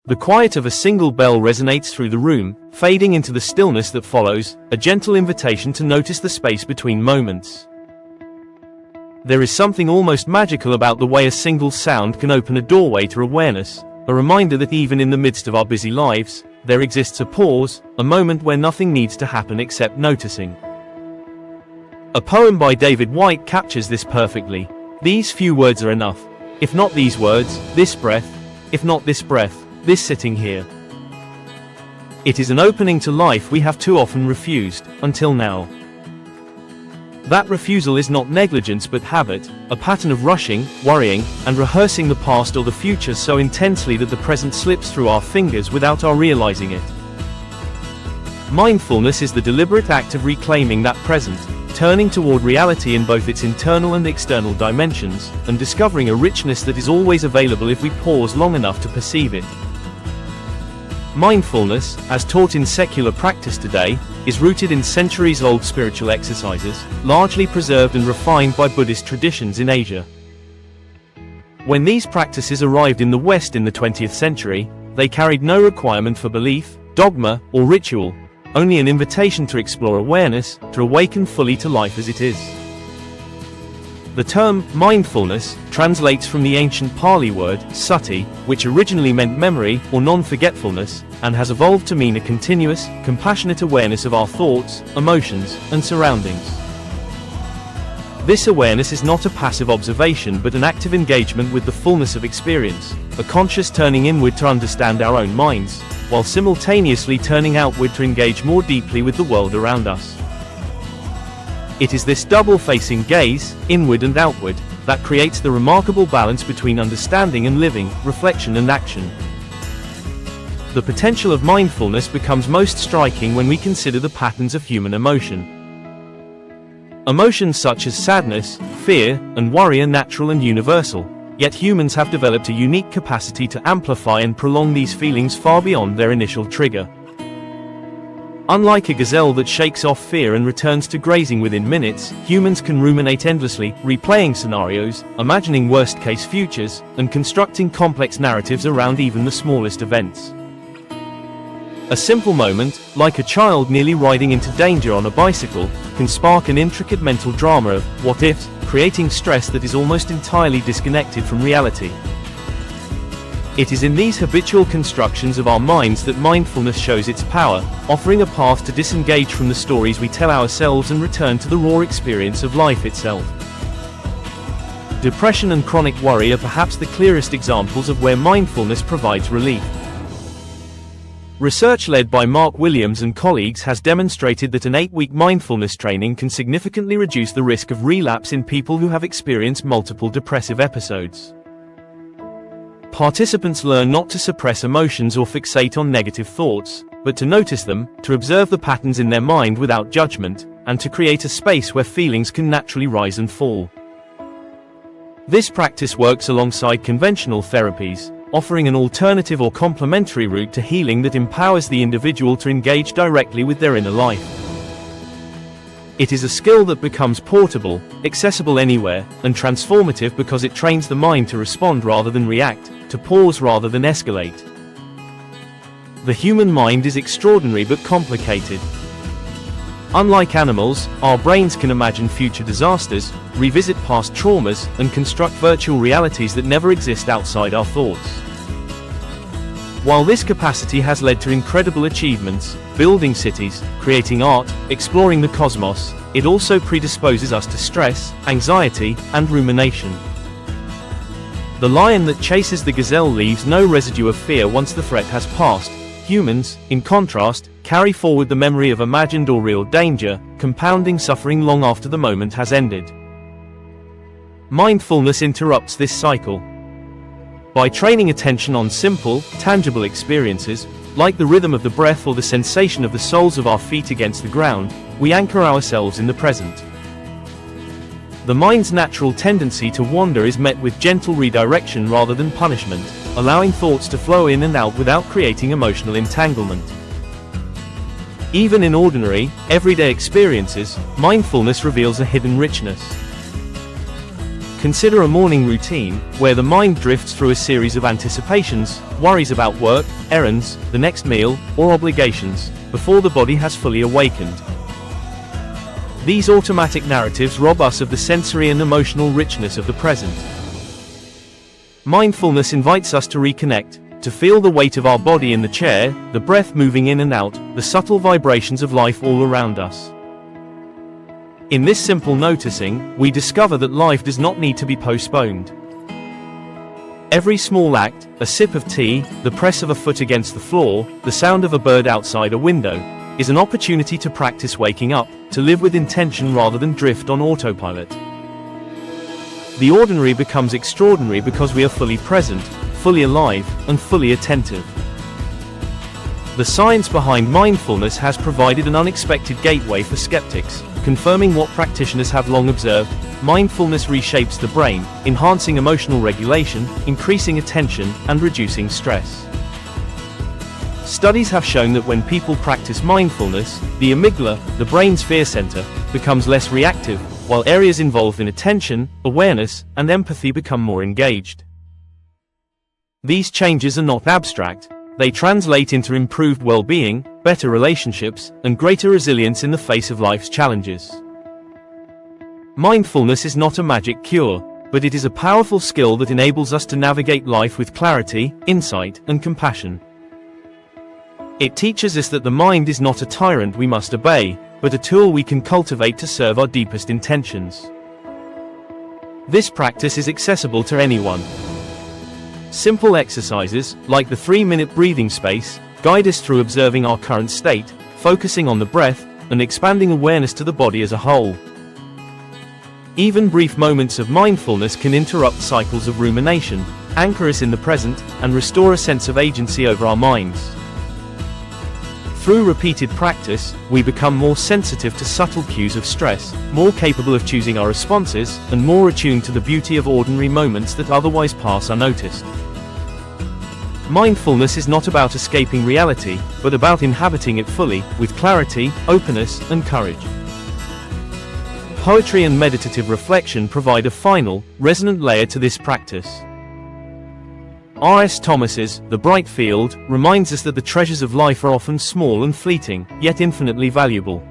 The quiet of a single bell resonates through the room, fading into the stillness that follows, a gentle invitation to notice the space between moments. There is something almost magical about the way a single sound can open a doorway to awareness, a reminder that even in the midst of our busy lives, there exists a pause, a moment where nothing needs to happen except noticing. A poem by David Whyte captures this perfectly. These few words are enough. If not these words, this breath. If not this breath, this sitting here. It is an opening to life we have too often refused, until now. That refusal is not negligence but habit, a pattern of rushing, worrying, and rehearsing the past or the future so intensely that the present slips through our fingers without our realizing it. Mindfulness is the deliberate act of reclaiming that present, turning toward reality in both its internal and external dimensions, and discovering a richness that is always available if we pause long enough to perceive it. Mindfulness, as taught in secular practice today, is rooted in centuries-old spiritual exercises, largely preserved and refined by Buddhist traditions in Asia. When these practices arrived in the West in the 20th century, they carried no requirement for belief, dogma, or ritual, only an invitation to explore awareness, to awaken fully to life as it is. The term mindfulness translates from the ancient Pali word sati, which originally meant memory or non-forgetfulness, and has evolved to mean a continuous, compassionate awareness of our thoughts, emotions, and surroundings. This awareness is not a passive observation but an active engagement with the fullness of experience, a conscious turning inward to understand our own minds, while simultaneously turning outward to engage more deeply with the world around us. It is this double-facing gaze, inward and outward, that creates the remarkable balance between understanding and living, reflection and action. The potential of mindfulness becomes most striking when we consider the patterns of human emotion. Emotions such as sadness, fear, and worry are natural and universal, yet humans have developed a unique capacity to amplify and prolong these feelings far beyond their initial trigger. Unlike a gazelle that shakes off fear and returns to grazing within minutes, humans can ruminate endlessly, replaying scenarios, imagining worst-case futures, and constructing complex narratives around even the smallest events. A simple moment, like a child nearly riding into danger on a bicycle, can spark an intricate mental drama of what-ifs, creating stress that is almost entirely disconnected from reality. It is in these habitual constructions of our minds that mindfulness shows its power, offering a path to disengage from the stories we tell ourselves and return to the raw experience of life itself. Depression and chronic worry are perhaps the clearest examples of where mindfulness provides relief. Research led by Mark Williams and colleagues has demonstrated that an 8-week mindfulness training can significantly reduce the risk of relapse in people who have experienced multiple depressive episodes. Participants learn not to suppress emotions or fixate on negative thoughts, but to notice them, to observe the patterns in their mind without judgment, and to create a space where feelings can naturally rise and fall. This practice works alongside conventional therapies, offering an alternative or complementary route to healing that empowers the individual to engage directly with their inner life. It is a skill that becomes portable, accessible anywhere, and transformative because it trains the mind to respond rather than react, to pause rather than escalate. The human mind is extraordinary but complicated. Unlike animals, our brains can imagine future disasters, revisit past traumas, and construct virtual realities that never exist outside our thoughts. While this capacity has led to incredible achievements, building cities, creating art, exploring the cosmos, it also predisposes us to stress, anxiety, and rumination. The lion that chases the gazelle leaves no residue of fear once the threat has passed. Humans, in contrast, carry forward the memory of imagined or real danger, compounding suffering long after the moment has ended. Mindfulness interrupts this cycle. By training attention on simple, tangible experiences, like the rhythm of the breath or the sensation of the soles of our feet against the ground, we anchor ourselves in the present. The mind's natural tendency to wander is met with gentle redirection rather than punishment, allowing thoughts to flow in and out without creating emotional entanglement. Even in ordinary, everyday experiences, mindfulness reveals a hidden richness. Consider a morning routine, where the mind drifts through a series of anticipations, worries about work, errands, the next meal, or obligations, before the body has fully awakened. These automatic narratives rob us of the sensory and emotional richness of the present. Mindfulness invites us to reconnect, to feel the weight of our body in the chair, the breath moving in and out, the subtle vibrations of life all around us. In this simple noticing, we discover that life does not need to be postponed. Every small act, a sip of tea, the press of a foot against the floor, the sound of a bird outside a window, is an opportunity to practice waking up, to live with intention rather than drift on autopilot. The ordinary becomes extraordinary because we are fully present, fully alive, and fully attentive. The science behind mindfulness has provided an unexpected gateway for skeptics, confirming what practitioners have long observed: mindfulness reshapes the brain, enhancing emotional regulation, increasing attention, and reducing stress. Studies have shown that when people practice mindfulness, the amygdala, the brain's fear center, becomes less reactive, while areas involved in attention, awareness, and empathy become more engaged. These changes are not abstract. They translate into improved well-being, better relationships, and greater resilience in the face of life's challenges. Mindfulness is not a magic cure, but it is a powerful skill that enables us to navigate life with clarity, insight, and compassion. It teaches us that the mind is not a tyrant we must obey, but a tool we can cultivate to serve our deepest intentions. This practice is accessible to anyone. Simple exercises, like the 3-minute breathing space, guide us through observing our current state, focusing on the breath, and expanding awareness to the body as a whole. Even brief moments of mindfulness can interrupt cycles of rumination, anchor us in the present, and restore a sense of agency over our minds. Through repeated practice, we become more sensitive to subtle cues of stress, more capable of choosing our responses, and more attuned to the beauty of ordinary moments that otherwise pass unnoticed. Mindfulness is not about escaping reality, but about inhabiting it fully, with clarity, openness, and courage. Poetry and meditative reflection provide a final, resonant layer to this practice. R.S. Thomas's The Bright Field reminds us that the treasures of life are often small and fleeting, yet infinitely valuable.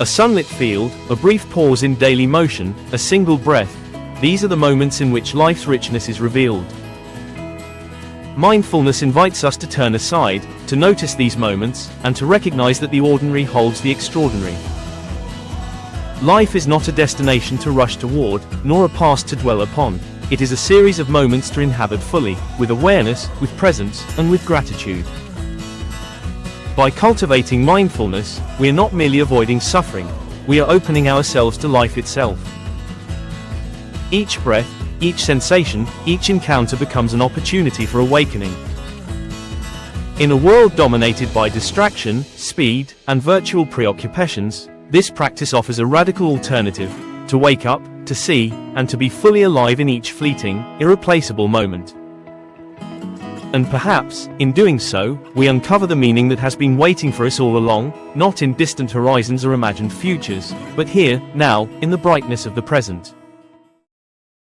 A sunlit field, a brief pause in daily motion, a single breath, these are the moments in which life's richness is revealed. Mindfulness invites us to turn aside, to notice these moments, and to recognize that the ordinary holds the extraordinary. Life is not a destination to rush toward, nor a past to dwell upon. It is a series of moments to inhabit fully, with awareness, with presence, and with gratitude. By cultivating mindfulness, we are not merely avoiding suffering, we are opening ourselves to life itself. Each breath, each sensation, each encounter becomes an opportunity for awakening. In a world dominated by distraction, speed, and virtual preoccupations, this practice offers a radical alternative: to wake up, to see, and to be fully alive in each fleeting, irreplaceable moment. And perhaps, in doing so, we uncover the meaning that has been waiting for us all along, not in distant horizons or imagined futures, but here, now, in the brightness of the present.